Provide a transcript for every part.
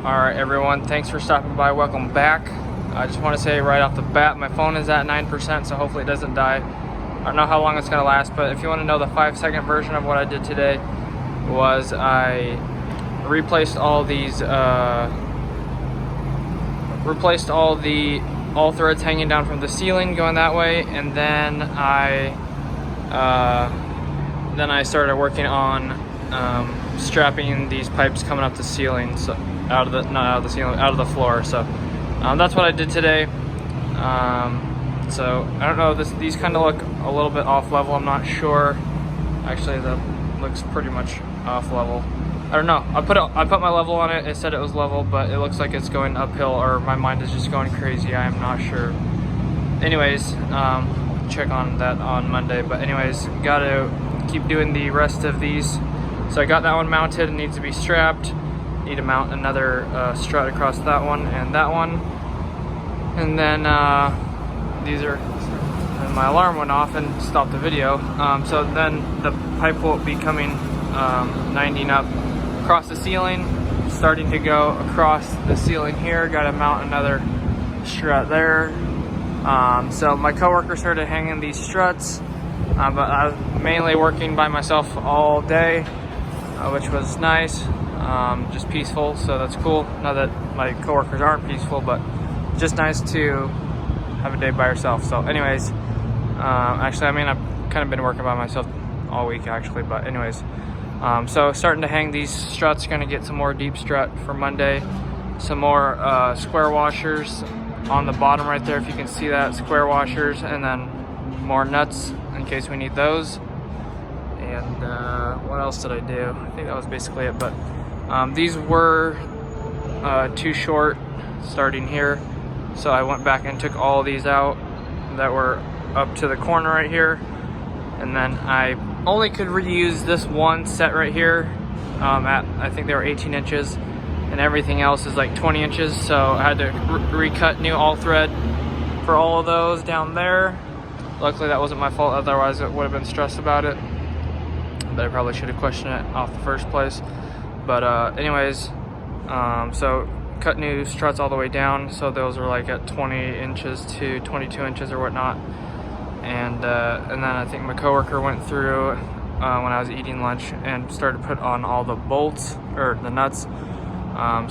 Alright everyone, thanks for stopping by, welcome back. I just want to say right off the bat, my phone is at 9%, so hopefully it doesn't die. I don't know how long it's going to last, but if you want to know the 5-second version of what I did today, was I replaced all these, all threads hanging down from the ceiling going that way, and then I started working on strapping these pipes coming up the ceiling, so out of the floor. So that's what I did today. So I don't know, these kind of look a little bit off level. I'm not sure. Actually, that looks pretty much off level. I don't know. I put my level on it. It said it was level, but it looks like it's going uphill, or my mind is just going crazy. I am not sure. Anyways, check on that on Monday. But anyways, gotta keep doing the rest of these. So I got that one mounted. It needs to be strapped. Need to mount another strut across that one and that one. And then and my alarm went off and stopped the video. So then the pipe will be coming 90ing up across the ceiling, starting to go across the ceiling here. Got to mount another strut there. So my coworker started hanging these struts, but I was mainly working by myself all day, which was nice, just peaceful, so that's cool. Not that my coworkers aren't peaceful, but just nice to have a day by yourself. So anyways, actually, I mean, I've kind of been working by myself all week actually, but anyways, so starting to hang these struts. Gonna get some more deep strut for Monday, some more square washers on the bottom right there, if you can see that, square washers, and then more nuts in case we need those. And what else did I do? I think that was basically it, but these were too short starting here, so I went back and took all these out that were up to the corner right here, and then I only could reuse this one set right here at, I think they were 18 inches, and everything else is like 20 inches, so I had to recut new all thread for all of those down there. Luckily that wasn't my fault, otherwise I would have been stressed about it, but I probably should have questioned it off the first place. But anyways, so cut new struts all the way down, so those are like at 20 inches to 22 inches or whatnot. And then I think my coworker went through when I was eating lunch and started to put on all the bolts, or the nuts.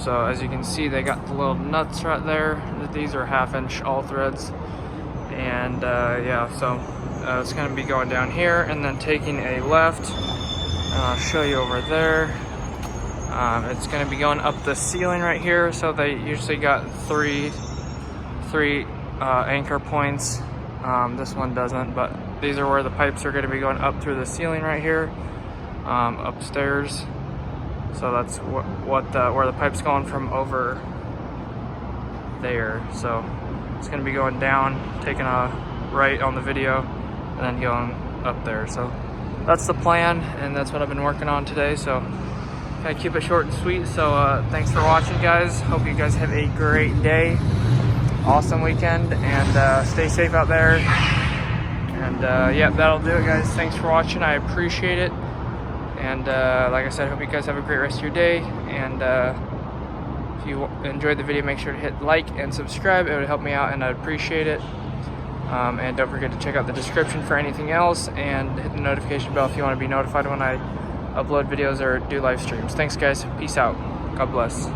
So as you can see, they got the little nuts right there. These are 1/2 inch all threads. And yeah, so it's going to be going down here and then taking a left, and I'll show you over there. It's going to be going up the ceiling right here, so they usually got three anchor points. This one doesn't, but these are where the pipes are going to be going up through the ceiling right here, upstairs. So that's where the pipe's going from over there. So it's going to be going down, taking a right on the video, and then going up there. So that's the plan, and that's what I've been working on today. So I keep it short and sweet. So thanks for watching, guys. Hope you guys have a great day, awesome weekend, and stay safe out there. And yeah, that'll do it, guys. Thanks for watching, I appreciate it. And like I said, hope you guys have a great rest of your day. And if you enjoyed the video, make sure to hit like and subscribe. It would help me out, and I'd appreciate it. And don't forget to check out the description for anything else, and hit the notification bell if you want to be notified when I upload videos or do live streams. Thanks, guys. Peace out. God bless.